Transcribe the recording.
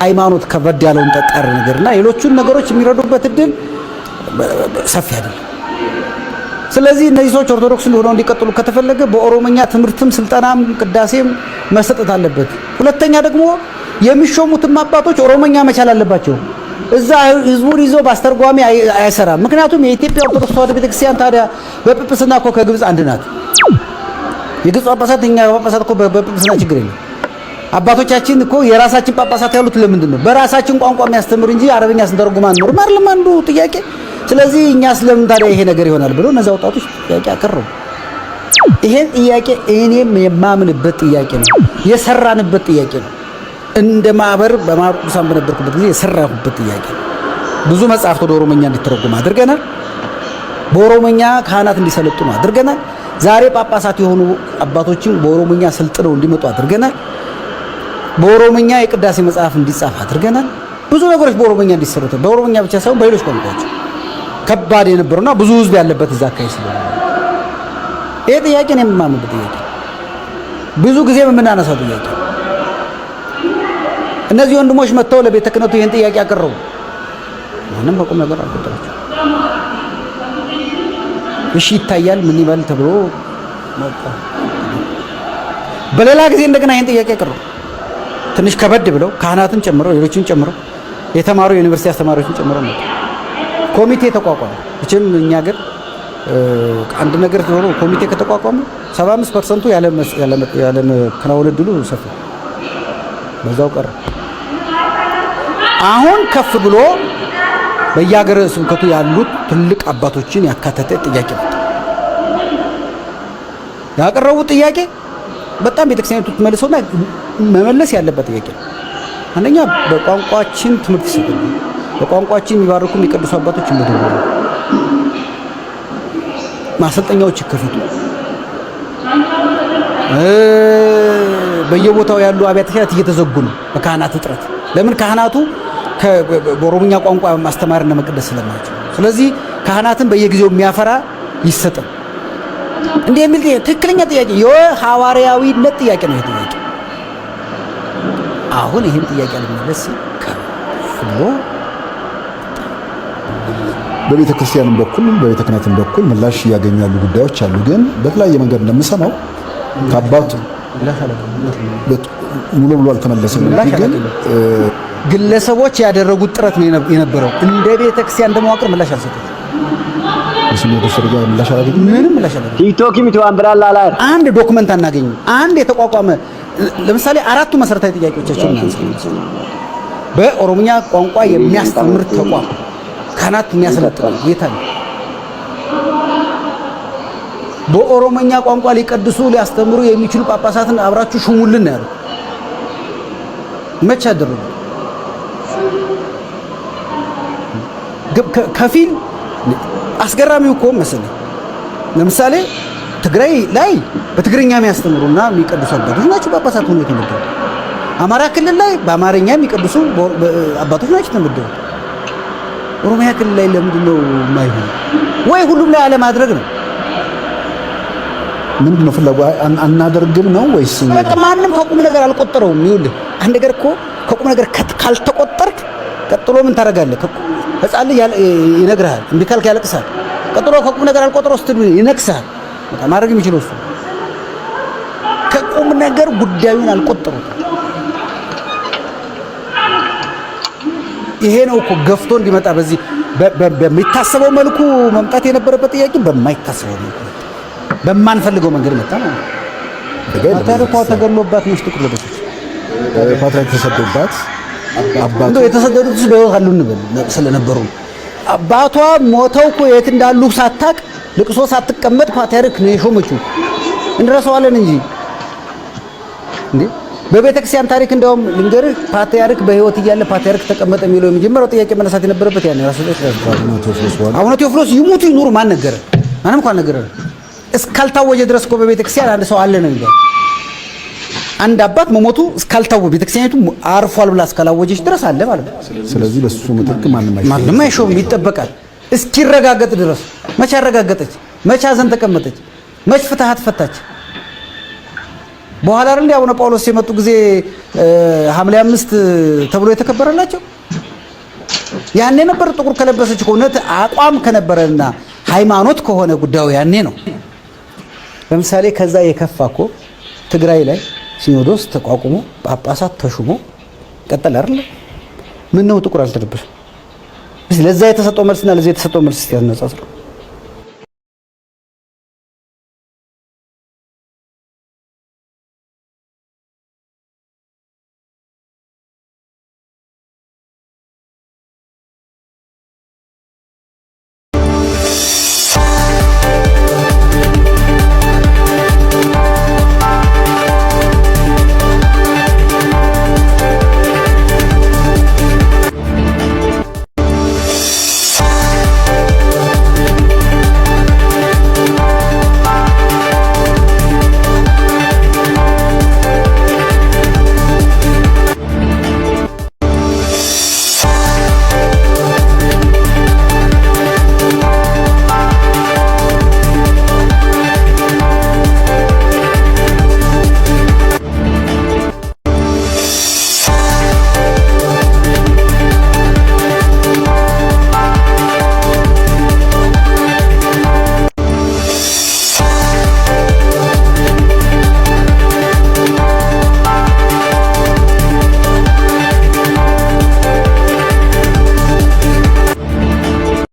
ሃይማኖት ከበድ ያለውን ጠጣር ነገርና ሌሎቹን ነገሮች የሚረዱበት እድል ሰፊ አይደለም። ስለዚህ እነዚህ ሰዎች ኦርቶዶክስ ሆነው እንዲቀጥሉ ከተፈለገ በኦሮሞኛ ትምህርትም ስልጠናም ቅዳሴም መሰጠት አለበት። ሁለተኛ ደግሞ የሚሾሙትም አባቶች ኦሮሞኛ መቻል አለባቸው። እዛ ህዝቡን ይዞ ባስተርጓሚ አይሰራም። ምክንያቱም የኢትዮጵያ ኦርቶዶክስ ተዋሕዶ ቤተክርስቲያን ታዲያ በጵጵስና እኮ ከግብጽ አንድ ናት። የግብጽ ጳጳሳት እኛ ጳጳሳት እኮ በጵጵስና ችግር የለም። አባቶቻችን እኮ የራሳችን ጳጳሳት ያሉት ለምንድን ነው? በራሳችን ቋንቋ የሚያስተምር እንጂ አረብኛ ስንተረጉም አንኖርም አይደለም አንዱ ጥያቄ። ስለዚህ እኛ ስለምን ታዲያ ይሄ ነገር ይሆናል ብሎ እነዛ ወጣቶች ጥያቄ አቀረቡ። ይሄን ጥያቄ እኔም የማምንበት ጥያቄ ነው፣ የሰራንበት ጥያቄ ነው። እንደ ማህበር በማርቆሳም በነበርኩበት ጊዜ የሰራሁበት ጥያቄ ነው። ብዙ መጽሐፍት ወደ ኦሮሞኛ እንዲተረጎም አድርገናል። በኦሮሞኛ ካህናት እንዲሰለጥኑ አድርገናል። ዛሬ ጳጳሳት የሆኑ አባቶችን በኦሮሞኛ ስልጥነው እንዲመጡ አድርገናል። በኦሮሞኛ የቅዳሴ መጽሐፍ እንዲጻፍ አድርገናል። ብዙ ነገሮች በኦሮሞኛ እንዲሰሩ በኦሮሞኛ ብቻ ሳይሆን በሌሎች ቋንቋዎች ከባድ የነበረውና ብዙ ህዝብ ያለበት እዛ አካባቢ ስለሆነ ይሄ ጥያቄ ነው የማምንበት ጥያቄ፣ ብዙ ጊዜ የምናነሳው ጥያቄ። እነዚህ ወንድሞች መጥተው ለቤተ ክህነቱ ይሄን ጥያቄ አቀረቡ። ማንም በቁም ነገር አልቆጠራቸው። እሺ ይታያል ምን ይባል ተብሎ መጣ። በሌላ ጊዜ እንደገና ይሄን ጥያቄ አቀረቡ። ትንሽ ከበድ ብለው ካህናትን ጨምረው ሌሎችን ጨምረው የተማሩ የዩኒቨርሲቲ አስተማሪዎችን ጨምረው መጣ። ኮሚቴ ተቋቋመ። እቺም እኛ ሀገር አንድ ነገር ተወሮ ኮሚቴ ከተቋቋመ 75% ያለ ከናወለ ድሉ ሰፊ በዛው ቀረ። አሁን ከፍ ብሎ በየሀገረ ስብከቱ ያሉት ትልቅ አባቶችን ያካተተ ጥያቄ ነው ያቀረቡት። ጥያቄ በጣም ቤተክርስቲያኒቱ መልሶና መመለስ ያለበት ጥያቄ ነው። አንደኛ በቋንቋችን ትምህርት ይሰጣል። በቋንቋችን የሚባርኩ የሚቀድሱ አባቶች እንደሆነ ማሰልጠኛዎች ይከፈቱ። በየቦታው ያሉ አብያተ ክርስቲያናት እየተዘጉ ነው በካህናት እጥረት። ለምን? ካህናቱ በኦሮሞኛ ቋንቋ ማስተማርና መቀደስ ስለማይችሉ። ስለዚህ ካህናትን በየጊዜው የሚያፈራ ይሰጣል። እንዲህ የሚል ትክክለኛ ጥያቄ የሐዋርያዊነት ጥያቄ ነው። ይሄ ጥያቄ አሁን ይሄን ጥያቄ ለመመለስ ከፍሎ በቤተ ክርስቲያንም በኩል በቤተ ክህነትም በኩል ምላሽ እያገኙ ያሉ ጉዳዮች አሉ። ግን በተለያየ መንገድ እንደምሰማው ከአባቱ ሙሉ ሙሉ አልተመለሰም። ግን ግለሰቦች ያደረጉት ጥረት ነው የነበረው። እንደ ቤተ ክርስቲያን እንደመዋቅር ምላሽ አልሰጡም። ምንም ምላሽ አላገኙም። ቲክቶክ ምትዋን ብራላ ላይ አንድ ዶክመንት አናገኝም። አንድ የተቋቋመ ለምሳሌ አራቱ መሰረታዊ ጥያቄዎቻችን እናንሳለን። በኦሮሞኛ ቋንቋ የሚያስተምር ተቋም ካህናት የሚያሰለጥኑ ጌታ ነው። በኦሮሞኛ ቋንቋ ሊቀድሱ ሊያስተምሩ የሚችሉ ጳጳሳትን አብራችሁ ሹሙልን ነው ያሉት። መቼ አደረጉ? ከፊል አስገራሚው እኮ መሰለኝ ለምሳሌ ትግራይ ላይ በትግርኛ የሚያስተምሩና የሚቀድሱ አባቶች ናቸው ጳጳሳት ሆነው የተመደቡ። አማራ ክልል ላይ በአማርኛ የሚቀድሱ አባቶች ናቸው የተመደቡ። ኦሮሚያ ክልል ላይ ለምንድን ነው የማይሆን? ወይ ሁሉም ላይ አለማድረግ ነው? ምንድን ነው ፍላጎት? አናደርግም ነው ወይስ በቃ ማንም ከቁም ነገር አልቆጠረውም? ይኸውልህ አንድ ነገር እኮ ከቁም ነገር ካልተቆጠርክ ቀጥሎ ምን ታደርጋለህ? ሕፃን ልጅ ይነግርሃል፣ እምቢ ካልክ ያለቅሳል። ቀጥሎ ከቁም ነገር አልቆጠረው ስትል ይነክሳል። በቃ ማድረግ የሚችለው እሱ ከቁም ነገር ጉዳዩን አልቆጠሩት። ይሄ ነው እኮ ገፍቶ እንዲመጣ በዚህ በሚታሰበው መልኩ መምጣት የነበረበት ጥያቄ በማይታሰበው መልኩ በማንፈልገው መንገድ መጣ ነው። ታሪኳ ተገሎባት ነው ስትቆለበች ፓትርያርክ ተሰደውባት አባቱ የተሰደዱት በህይወት አሉ እንበል ስለነበሩ አባቷ ሞተው እኮ የት እንዳሉ ሳታቅ ልቅሶ ሳትቀመጥ ፓትርያርክ ነው የሾመችው። እንረሳዋለን እንጂ እንዴ በቤተ ክርስቲያን ታሪክ እንደውም ልንገርህ ፓትርያርክ በህይወት እያለ ፓትርያርክ ተቀመጠ የሚለው የመጀመሪያው ጥያቄ መነሳት የነበረበት ያን ራሱ አቡነ ቴዎፍሎስ ይሙቱ ይኑሩ ማን ነገረ? ማንም እንኳን ነገረ እስካልታወጀ ድረስ እኮ በቤተ ክርስቲያን አንድ ሰው አለ ነው የሚባለው። አንድ አባት መሞቱ እስካልታወጀ ቤተ ክርስቲያኒቱ አርፏል ብላ እስካላወጀች ድረስ አለ ማለት ነው። ስለዚህ በሱ ምትክ ማንም አይሾም ይጠበቃል እስኪረጋገጥ ድረስ። መቼ አረጋገጠች? መቼ አዘን ተቀመጠች? መቼ ፍትሃት ፈታች? በኋላ አይደል አቡነ ጳውሎስ የመጡ ጊዜ ሐምሌ 5 ተብሎ የተከበረላቸው ያኔ ነበር። ጥቁር ከለበሰች እውነት አቋም ከነበረና ሃይማኖት ከሆነ ጉዳዩ ያኔ ነው። ለምሳሌ ከዛ የከፋ እኮ ትግራይ ላይ ሲኖዶስ ተቋቁሞ ጳጳሳት ተሹሞ ቀጠል አይደል? ምን ነው ጥቁር አልተለበሰም? ለዛ የተሰጠው መልስና ለዛ የተሰጠው መልስ ያነጻጽሩ።